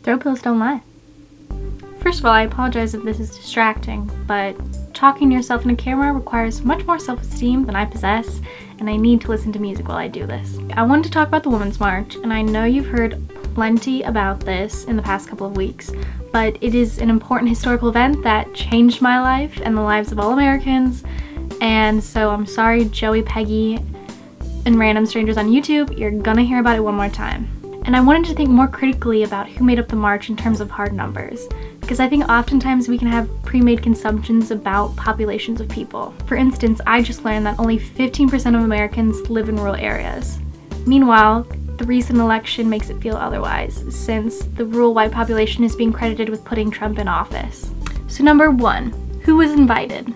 Throw pills don't lie. First of all, I apologize if this is distracting, but talking to yourself in a camera requires much more self-esteem than I possess, and I need to listen to music while I do this. I wanted to talk about the Women's March, and I know you've heard plenty about this in the past couple of weeks, but it is an important historical event that changed my life and the lives of all Americans, and so I'm sorry, Joey, Peggy, and random strangers on YouTube, you're gonna hear about it one more time. And I wanted to think more critically about who made up the march in terms of hard numbers, because I think oftentimes we can have pre-made consumptions about populations of people. For instance, I just learned that only 15% of Americans live in rural areas. Meanwhile, the recent election makes it feel otherwise, since the rural white population is being credited with putting Trump in office. So number 1, who was invited?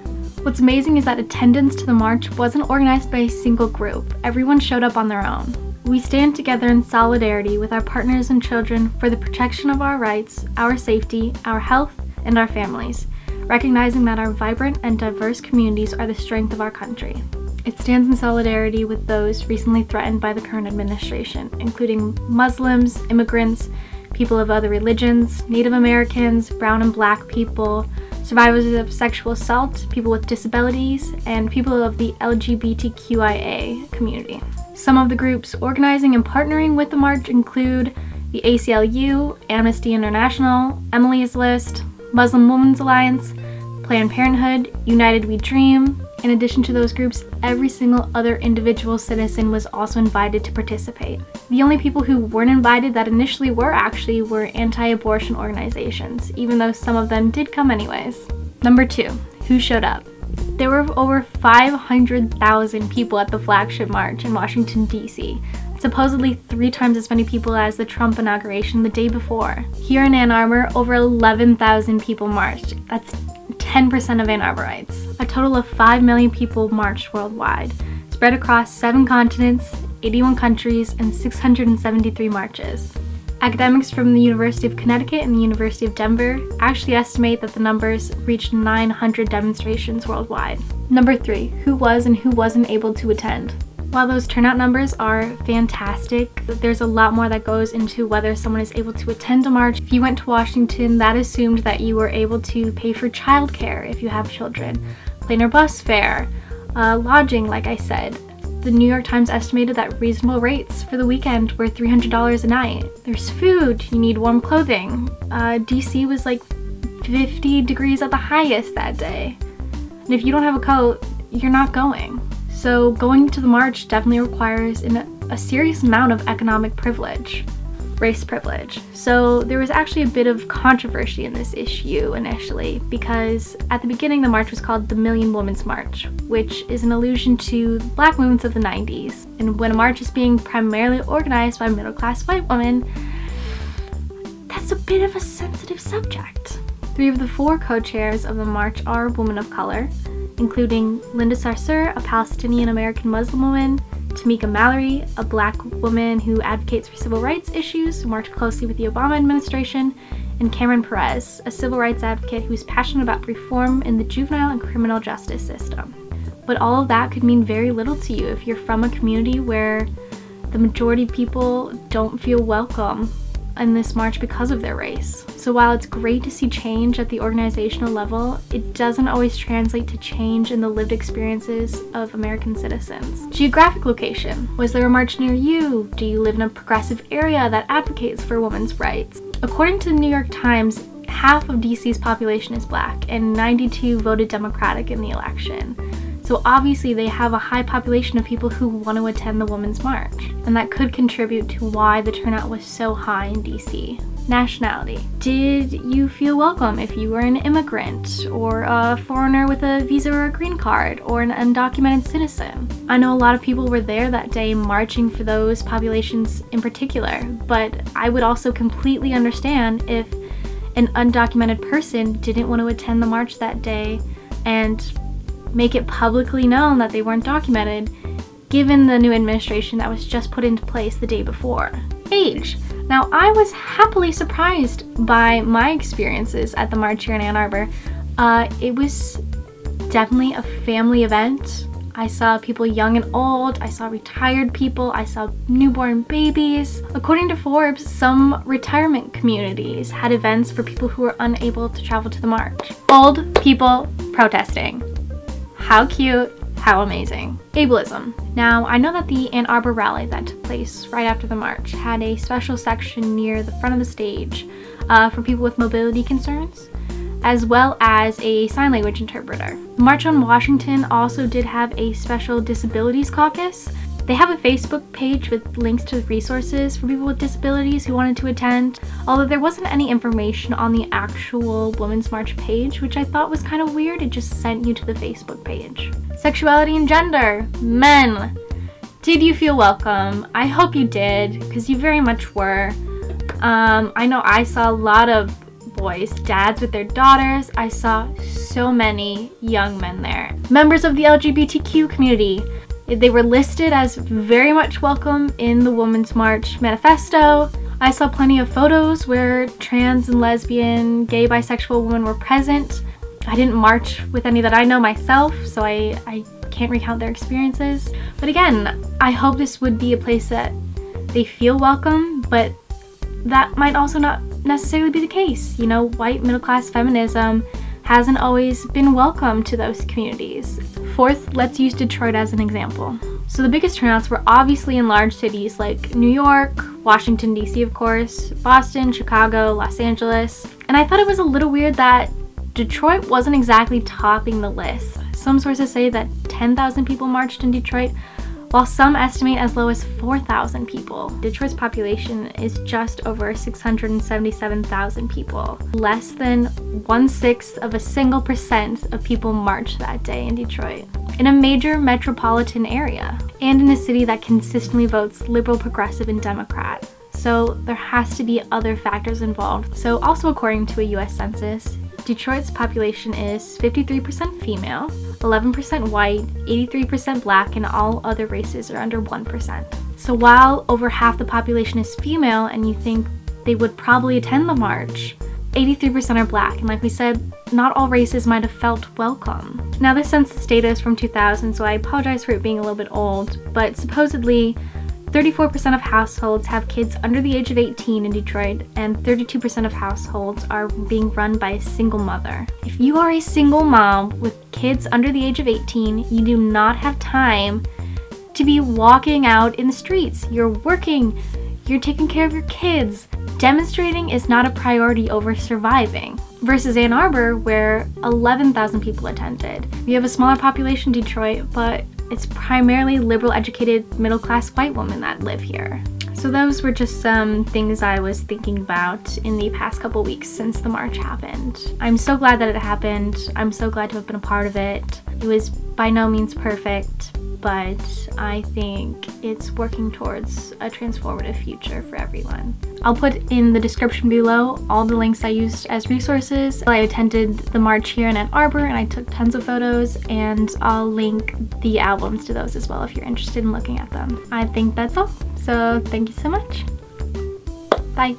What's amazing is that attendance to the march wasn't organized by a single group. Everyone showed up on their own. We stand together in solidarity with our partners and children for the protection of our rights, our safety, our health, and our families, recognizing that our vibrant and diverse communities are the strength of our country. It stands in solidarity with those recently threatened by the current administration, including Muslims, immigrants, people of other religions, Native Americans, brown and black people, survivors of sexual assault, people with disabilities, and people of the LGBTQIA community. Some of the groups organizing and partnering with the march include the ACLU, Amnesty International, Emily's List, Muslim Women's Alliance, Planned Parenthood, United We Dream. In addition to those groups, every single other individual citizen was also invited to participate. The only people who weren't invited that initially were anti-abortion organizations, even though some of them did come anyways. Number 2, who showed up? There were over 500,000 people at the flagship march in Washington, D.C., supposedly 3 times as many people as the Trump inauguration the day before. Here in Ann Arbor, over 11,000 people marched. That's 10% of Ann Arborites. A total of 5 million people marched worldwide, spread across 7 continents, 81 countries, and 673 marches. Academics from the University of Connecticut and the University of Denver actually estimate that the numbers reached 900 demonstrations worldwide. Number 3, who was and who wasn't able to attend? While those turnout numbers are fantastic, there's a lot more that goes into whether someone is able to attend a march. If you went to Washington, that assumed that you were able to pay for childcare if you have children, plane or bus fare, lodging, like I said. The New York Times estimated that reasonable rates for the weekend were $300 a night. There's food, you need warm clothing. DC was like 50 degrees at the highest that day. And if you don't have a coat, you're not going. So going to the march definitely requires a serious amount of economic privilege, race privilege. So there was actually a bit of controversy in this issue initially, because at the beginning the march was called the Million Women's March, which is an allusion to black movements of the 90s. And when a march is being primarily organized by middle-class white women, that's a bit of a sensitive subject. 3 of the 4 co-chairs of the march are women of color, including Linda Sarsour, a Palestinian-American Muslim woman, Tamika Mallory, a black woman who advocates for civil rights issues, who worked closely with the Obama administration, and Cameron Perez, a civil rights advocate who's passionate about reform in the juvenile and criminal justice system. But all of that could mean very little to you if you're from a community where the majority of people don't feel welcome in this march because of their race. So while it's great to see change at the organizational level, it doesn't always translate to change in the lived experiences of American citizens. Geographic location. Was there a march near you? Do you live in a progressive area that advocates for women's rights? According to the New York Times, half of DC's population is black, and 92 voted Democratic in the election. So obviously they have a high population of people who want to attend the Women's March, and that could contribute to why the turnout was so high in DC. Nationality. Did you feel welcome if you were an immigrant, or a foreigner with a visa or a green card, or an undocumented citizen? I know a lot of people were there that day marching for those populations in particular, but I would also completely understand if an undocumented person didn't want to attend the march that day and make it publicly known that they weren't documented, given the new administration that was just put into place the day before. Age. Now, I was happily surprised by my experiences at the march here in Ann Arbor. It was definitely a family event. I saw people young and old, I saw retired people, I saw newborn babies. According to Forbes, some retirement communities had events for people who were unable to travel to the march. Old people protesting. How cute, how amazing. Ableism. Now, I know that the Ann Arbor rally that took place right after the march had a special section near the front of the stage for people with mobility concerns, as well as a sign language interpreter. The March on Washington also did have a special disabilities caucus. They have a Facebook page with links to resources for people with disabilities who wanted to attend, although there wasn't any information on the actual Women's March page, which I thought was kind of weird. It just sent you to the Facebook page. Sexuality and gender. Men. Did you feel welcome? I hope you did, because you very much were. I know I saw a lot of boys, dads with their daughters. I saw so many young men there. Members of the LGBTQ community. They were listed as very much welcome in the Women's March manifesto. I saw plenty of photos where trans and lesbian, gay, bisexual women were present. I didn't march with any that I know myself, so I can't recount their experiences. But again, I hope this would be a place that they feel welcome, but that might also not necessarily be the case. You know, white middle-class feminism hasn't always been welcome to those communities. Fourth, let's use Detroit as an example. So the biggest turnouts were obviously in large cities like New York, Washington, D.C. of course, Boston, Chicago, Los Angeles. And I thought it was a little weird that Detroit wasn't exactly topping the list. Some sources say that 10,000 people marched in Detroit, while some estimate as low as 4,000 people. Detroit's population is just over 677,000 people. Less than 1/6 of a single percent of people marched that day in Detroit. In a major metropolitan area, and in a city that consistently votes liberal, progressive, and Democrat. So there has to be other factors involved. So also according to a US Census, Detroit's population is 53% female, 11% white, 83% black, and all other races are under 1%. So while over half the population is female and you think they would probably attend the march, 83% are black, and like we said, not all races might have felt welcome. Now this census data is from 2000, so I apologize for it being a little bit old, but supposedly 34% of households have kids under the age of 18 in Detroit, and 32% of households are being run by a single mother. If you are a single mom with kids under the age of 18, you do not have time to be walking out in the streets. You're working, you're taking care of your kids. Demonstrating is not a priority over surviving. Versus Ann Arbor, where 11,000 people attended. We have a smaller population in Detroit, but it's primarily liberal educated middle-class white women that live here. So those were just some things I was thinking about in the past couple weeks since the march happened. I'm so glad that it happened. I'm so glad to have been a part of it. It was by no means perfect, but I think it's working towards a transformative future for everyone. I'll put in the description below all the links I used as resources. I attended the march here in Ann Arbor and I took tons of photos, and I'll link the albums to those as well if you're interested in looking at them. I think that's all. So thank you so much. Bye.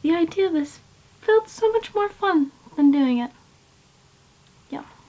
The idea of this felt so much more fun than doing it.